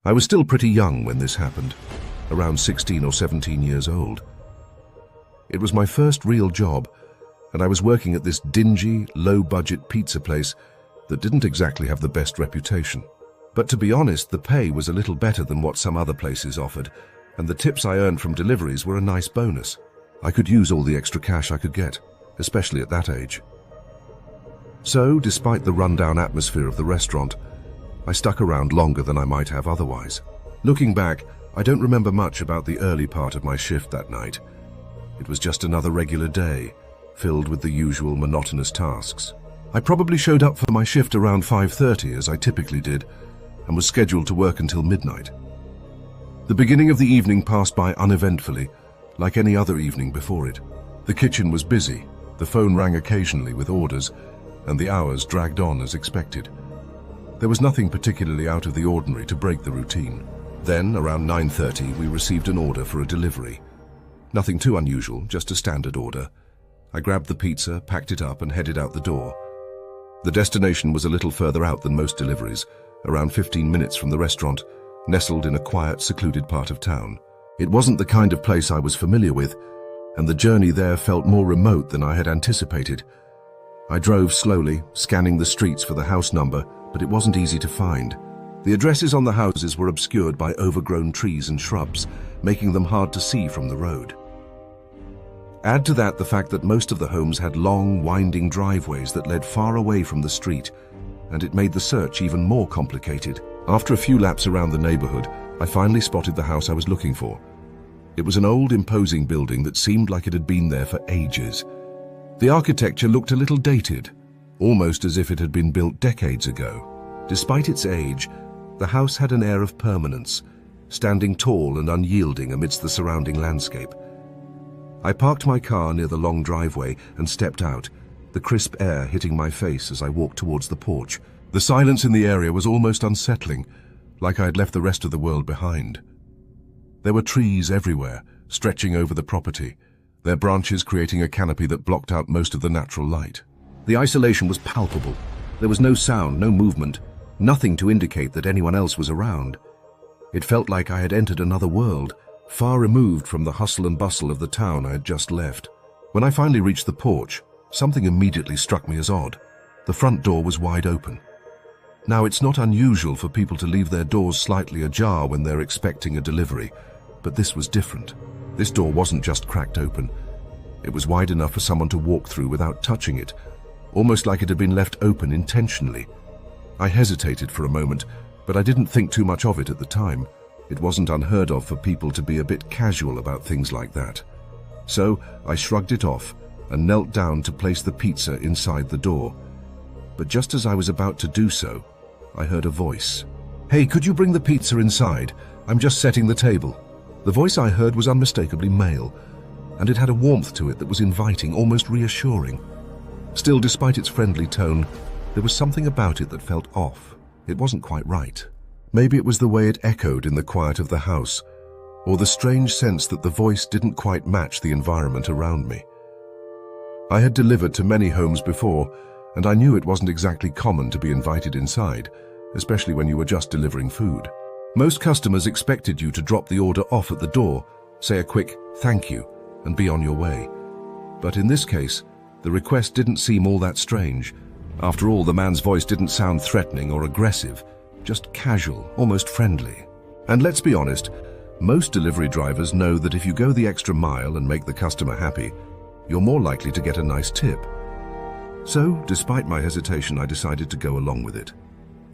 I was still pretty young when this happened, around 16 or 17 years old. It was my first real job, and I was working at this dingy, low-budget pizza place that didn't exactly have the best reputation. But to be honest, the pay was a little better than what some other places offered, and the tips I earned from deliveries were a nice bonus. I could use all the extra cash I could get, especially at that age. So, despite the rundown atmosphere of the restaurant, I stuck around longer than I might have otherwise. Looking back, I don't remember much about the early part of my shift that night. It was just another regular day, filled with the usual monotonous tasks. I probably showed up for my shift around 5:30, as I typically did, and was scheduled to work until midnight. The beginning of the evening passed by uneventfully, like any other evening before it. The kitchen was busy, the phone rang occasionally with orders, and the hours dragged on as expected. There was nothing particularly out of the ordinary to break the routine. Then, around 9:30, we received an order for a delivery. Nothing too unusual, just a standard order. I grabbed the pizza, packed it up, and headed out the door. The destination was a little further out than most deliveries, around 15 minutes from the restaurant, nestled in a quiet, secluded part of town. It wasn't the kind of place I was familiar with, and the journey there felt more remote than I had anticipated. I drove slowly, scanning the streets for the house number, but it wasn't easy to find. The addresses on the houses were obscured by overgrown trees and shrubs, making them hard to see from the road. Add to that the fact that most of the homes had long, winding driveways that led far away from the street, and it made the search even more complicated. After a few laps around the neighborhood, I finally spotted the house I was looking for. It was an old, imposing building that seemed like it had been there for ages. The architecture looked a little dated, almost as if it had been built decades ago. Despite its age, the house had an air of permanence, standing tall and unyielding amidst the surrounding landscape. I parked my car near the long driveway and stepped out, the crisp air hitting my face as I walked towards the porch. The silence in the area was almost unsettling, like I had left the rest of the world behind. There were trees everywhere, stretching over the property, their branches creating a canopy that blocked out most of the natural light. The isolation was palpable. There was no sound, no movement, nothing to indicate that anyone else was around. It felt like I had entered another world, far removed from the hustle and bustle of the town I had just left. When I finally reached the porch, something immediately struck me as odd. The front door was wide open. Now, it's not unusual for people to leave their doors slightly ajar when they're expecting a delivery, but this was different. This door wasn't just cracked open. It was wide enough for someone to walk through without touching it, almost like it had been left open intentionally. I hesitated for a moment, but I didn't think too much of it at the time. It wasn't unheard of for people to be a bit casual about things like that. So I shrugged it off and knelt down to place the pizza inside the door. But just as I was about to do so, I heard a voice. "Hey, could you bring the pizza inside? I'm just setting the table." The voice I heard was unmistakably male, and it had a warmth to it that was inviting, almost reassuring. Still, despite its friendly tone, there was something about it that felt off. It wasn't quite right. Maybe it was the way it echoed in the quiet of the house, or the strange sense that the voice didn't quite match the environment around me. I had delivered to many homes before, and I knew it wasn't exactly common to be invited inside, especially when you were just delivering food. Most customers expected you to drop the order off at the door, say a quick "thank you," and be on your way. But in this case, the request didn't seem all that strange. After all, the man's voice didn't sound threatening or aggressive, just casual, almost friendly. And let's be honest, most delivery drivers know that if you go the extra mile and make the customer happy, you're more likely to get a nice tip. So, despite my hesitation, I decided to go along with it.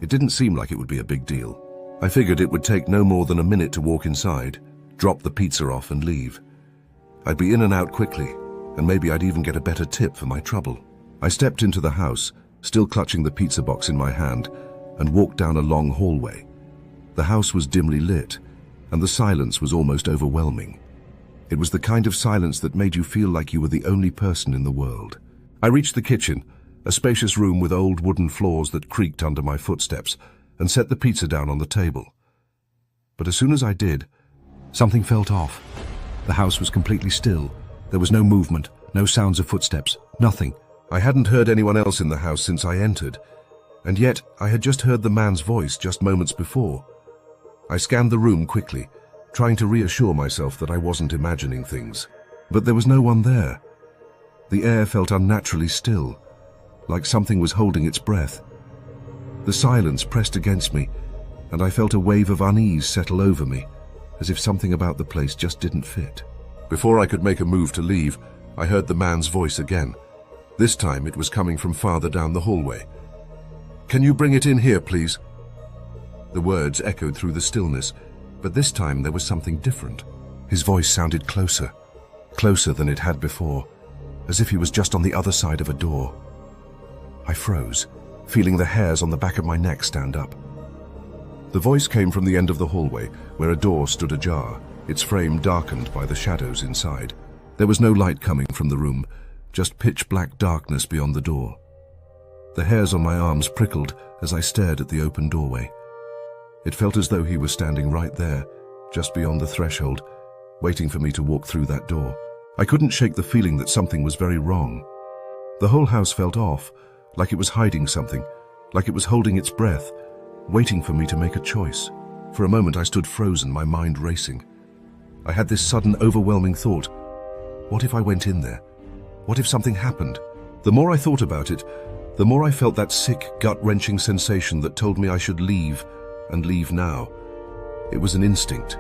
It didn't seem like it would be a big deal. I figured it would take no more than a minute to walk inside, drop the pizza off and leave. I'd be in and out quickly, and maybe I'd even get a better tip for my trouble. I stepped into the house, still clutching the pizza box in my hand, and walked down a long hallway. The house was dimly lit, and the silence was almost overwhelming. It was the kind of silence that made you feel like you were the only person in the world. I reached the kitchen, a spacious room with old wooden floors that creaked under my footsteps, and set the pizza down on the table. But as soon as I did, something felt off. The house was completely still. There was no movement, no sounds of footsteps, nothing. I hadn't heard anyone else in the house since I entered, and yet I had just heard the man's voice just moments before. I scanned the room quickly, trying to reassure myself that I wasn't imagining things. But there was no one there. The air felt unnaturally still, like something was holding its breath. The silence pressed against me, and I felt a wave of unease settle over me, as if something about the place just didn't fit. Before I could make a move to leave, I heard the man's voice again. This time it was coming from farther down the hallway. "Can you bring it in here, please?" The words echoed through the stillness, but this time there was something different. His voice sounded closer, closer than it had before, as if he was just on the other side of a door. I froze, feeling the hairs on the back of my neck stand up. The voice came from the end of the hallway, where a door stood ajar, its frame darkened by the shadows inside. There was no light coming from the room, just pitch-black darkness beyond the door. The hairs on my arms prickled as I stared at the open doorway. It felt as though he was standing right there, just beyond the threshold, waiting for me to walk through that door. I couldn't shake the feeling that something was very wrong. The whole house felt off, like it was hiding something, like it was holding its breath, waiting for me to make a choice. For a moment I stood frozen, my mind racing. I had this sudden, overwhelming thought. What if I went in there? What if something happened? The more I thought about it, the more I felt that sick, gut-wrenching sensation that told me I should leave, and leave now. It was an instinct,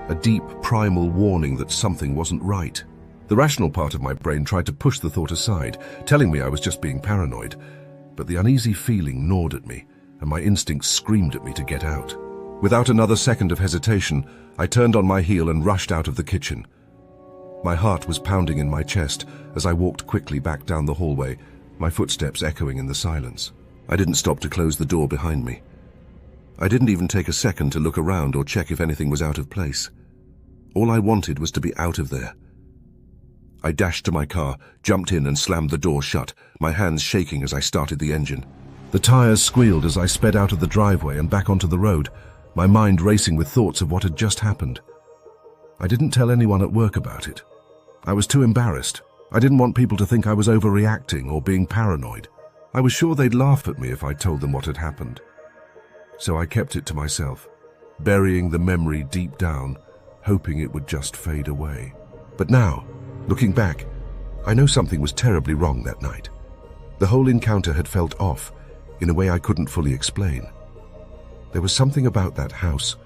a deep, primal warning that something wasn't right. The rational part of my brain tried to push the thought aside, telling me I was just being paranoid, but the uneasy feeling gnawed at me, and my instincts screamed at me to get out. Without another second of hesitation, I turned on my heel and rushed out of the kitchen. My heart was pounding in my chest as I walked quickly back down the hallway, my footsteps echoing in the silence. I didn't stop to close the door behind me. I didn't even take a second to look around or check if anything was out of place. All I wanted was to be out of there. I dashed to my car, jumped in and slammed the door shut, my hands shaking as I started the engine. The tires squealed as I sped out of the driveway and back onto the road, my mind racing with thoughts of what had just happened. I didn't tell anyone at work about it. I was too embarrassed. I didn't want people to think I was overreacting or being paranoid. I was sure they'd laugh at me if I told them what had happened. So I kept it to myself, burying the memory deep down, hoping it would just fade away. But now, looking back, I know something was terribly wrong that night. The whole encounter had felt off, in a way I couldn't fully explain. There was something about that house,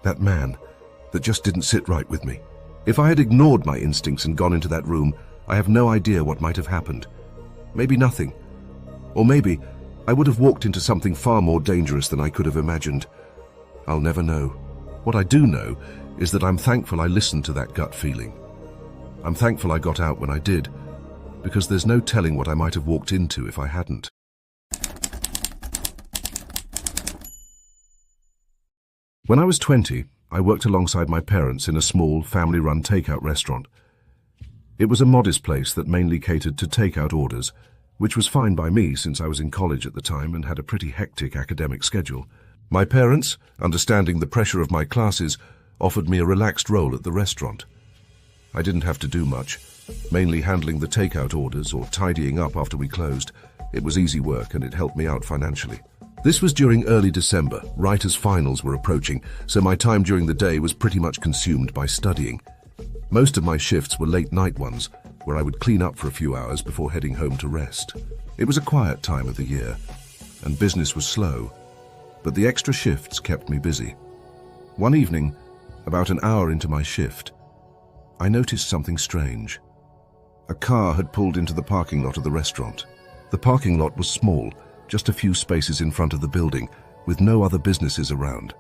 that man, that just didn't sit right with me. If I had ignored my instincts and gone into that room, I have no idea what might have happened. Maybe nothing. Or maybe I would have walked into something far more dangerous than I could have imagined. I'll never know. What I do know is that I'm thankful I listened to that gut feeling. I'm thankful I got out when I did, because there's no telling what I might have walked into if I hadn't. When I was 20, I worked alongside my parents in a small, family-run takeout restaurant. It was a modest place that mainly catered to takeout orders, which was fine by me since I was in college at the time and had a pretty hectic academic schedule. My parents, understanding the pressure of my classes, offered me a relaxed role at the restaurant. I didn't have to do much, mainly handling the takeout orders or tidying up after we closed. It was easy work and it helped me out financially. This was during early December, right as finals were approaching, so my time during the day was pretty much consumed by studying. Most of my shifts were late-night ones, where I would clean up for a few hours before heading home to rest. It was a quiet time of the year, and business was slow, but the extra shifts kept me busy. One evening, about an hour into my shift, I noticed something strange. A car had pulled into the parking lot of the restaurant. The parking lot was small, just a few spaces in front of the building, with no other businesses around.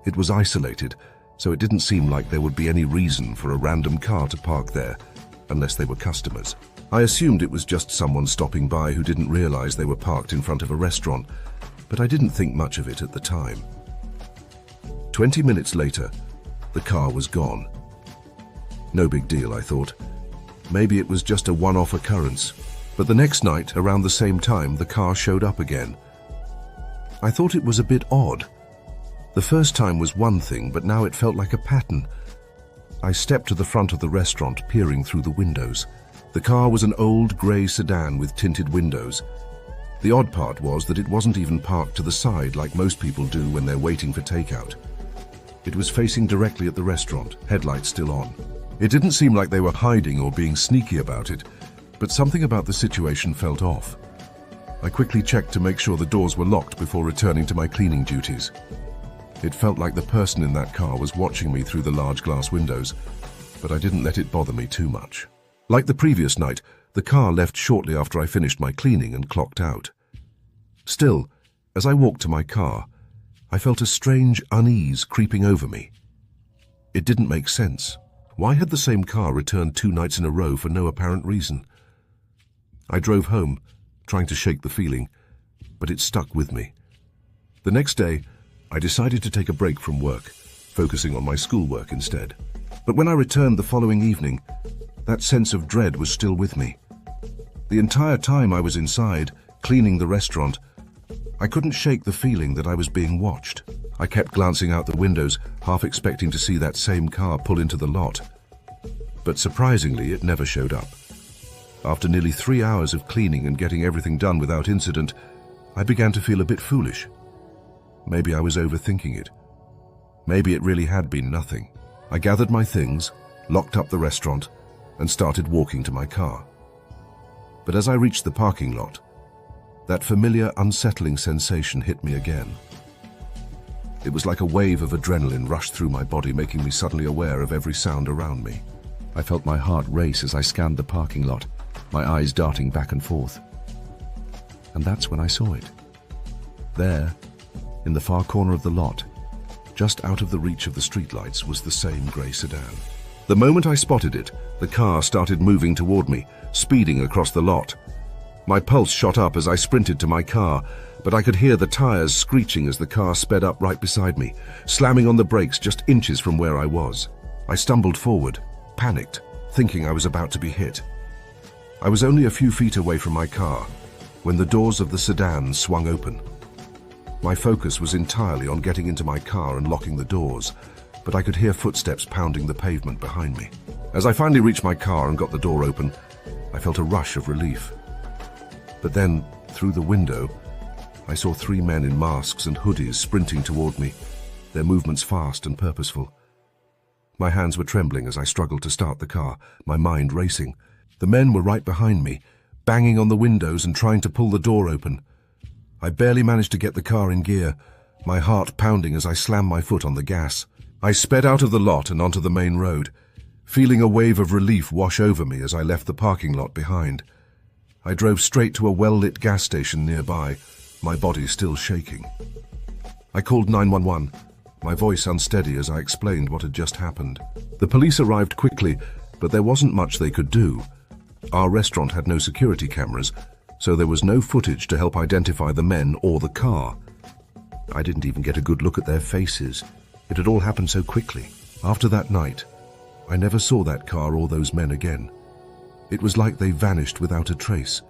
It was isolated, so it didn't seem like there would be any reason for a random car to park there, unless they were customers. I assumed it was just someone stopping by who didn't realize they were parked in front of a restaurant, but I didn't think much of it at the time. 20 minutes later, the car was gone. No big deal, I thought. Maybe it was just a one-off occurrence. But the next night, around the same time, the car showed up again. I thought it was a bit odd. The first time was one thing, but now it felt like a pattern. I stepped to the front of the restaurant, peering through the windows. The car was an old grey sedan with tinted windows. The odd part was that it wasn't even parked to the side like most people do when they're waiting for takeout. It was facing directly at the restaurant, headlights still on. It didn't seem like they were hiding or being sneaky about it, but something about the situation felt off. I quickly checked to make sure the doors were locked before returning to my cleaning duties. It felt like the person in that car was watching me through the large glass windows, but I didn't let it bother me too much. Like the previous night, the car left shortly after I finished my cleaning and clocked out. Still, as I walked to my car, I felt a strange unease creeping over me. It didn't make sense. Why had the same car returned 2 nights in a row for no apparent reason? I drove home, trying to shake the feeling, but it stuck with me. The next day, I decided to take a break from work, focusing on my schoolwork instead. But when I returned the following evening, that sense of dread was still with me. The entire time I was inside, cleaning the restaurant, I couldn't shake the feeling that I was being watched. I kept glancing out the windows, half expecting to see that same car pull into the lot. But surprisingly, it never showed up. After nearly 3 hours of cleaning and getting everything done without incident, I began to feel a bit foolish. Maybe I was overthinking it. Maybe it really had been nothing. I gathered my things, locked up the restaurant, and started walking to my car. But as I reached the parking lot, that familiar, unsettling sensation hit me again. It was like a wave of adrenaline rushed through my body, making me suddenly aware of every sound around me. I felt my heart race as I scanned the parking lot, my eyes darting back and forth. And that's when I saw it. There, in the far corner of the lot, just out of the reach of the streetlights, was the same grey sedan. The moment I spotted it, the car started moving toward me, speeding across the lot. My pulse shot up as I sprinted to my car, but I could hear the tires screeching as the car sped up right beside me, slamming on the brakes just inches from where I was. I stumbled forward, panicked, thinking I was about to be hit. I was only a few feet away from my car when the doors of the sedan swung open. My focus was entirely on getting into my car and locking the doors, but I could hear footsteps pounding the pavement behind me. As I finally reached my car and got the door open, I felt a rush of relief. But then, through the window, I saw 3 men in masks and hoodies sprinting toward me, their movements fast and purposeful. My hands were trembling as I struggled to start the car, my mind racing. The men were right behind me, banging on the windows and trying to pull the door open. I barely managed to get the car in gear, my heart pounding as I slammed my foot on the gas. I sped out of the lot and onto the main road, feeling a wave of relief wash over me as I left the parking lot behind. I drove straight to a well-lit gas station nearby, my body still shaking. I called 911, my voice unsteady as I explained what had just happened. The police arrived quickly, but there wasn't much they could do. Our restaurant had no security cameras, so there was no footage to help identify the men or the car. I didn't even get a good look at their faces. It had all happened so quickly. After that night, I never saw that car or those men again. It was like they vanished without a trace.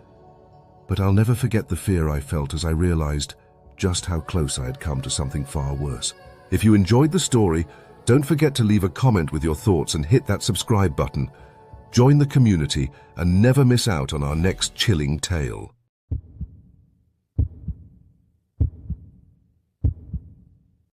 But I'll never forget the fear I felt as I realized just how close I had come to something far worse. If you enjoyed the story, don't forget to leave a comment with your thoughts and hit that subscribe button. Join the community and never miss out on our next chilling tale.